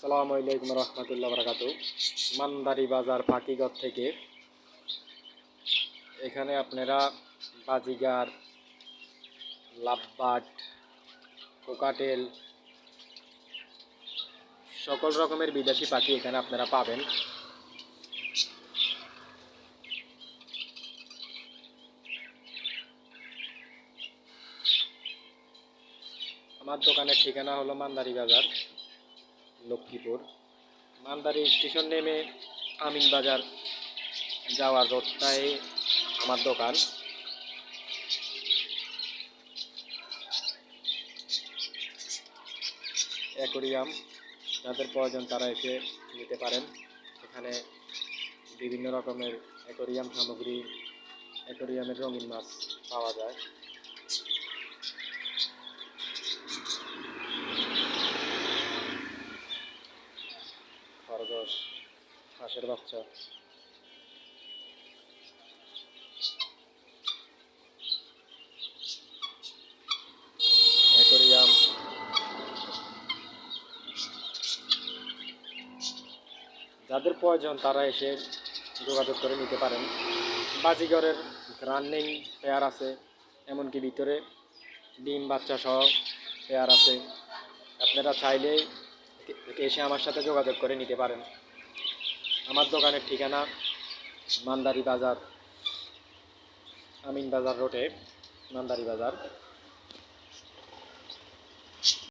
আসসালামু আলাইকুম রহমতুল্লাহ বারাকাতু। মান্দারি বাজার পাখিঘর থেকে এখানে আপনারা বাজিগার, লাভবার্ড, কোকাটেল সকল রকমের বিদেশি পাখি এখানে আপনারা পাবেন। আমার দোকানের ঠিকানা হলো মান্দারি বাজার, লক্ষ্মীপুর। মান্দারি স্টেশন নেমে আমিন বাজার যাওয়ার রোডটাই আমার দোকান। অ্যাকোরিয়াম যাদের প্রয়োজন তারা এসে নিতে পারেন। এখানে বিভিন্ন রকমের অ্যাকোরিয়াম সামগ্রী, অ্যাকোরিয়ামের রঙিন মাছ পাওয়া যায়। খরগোশ, হাঁসের বাচ্চা, অ্যাকোরিয়াম, যাদের প্রয়োজন তারা এসে যোগাযোগ করে নিতে পারেন। বাজিগরের রানিং পেয়ার আছে, এমনকি ভিতরে ডিম বাচ্চা সহ পেয়ার আছে। আপনারা চাইলে এসে আমার সাথে যোগাযোগ করে নিতে পারেন। আমার দোকানের ঠিকানা মান্দারি বাজার, আমিন বাজার রোডে মান্দারি বাজার।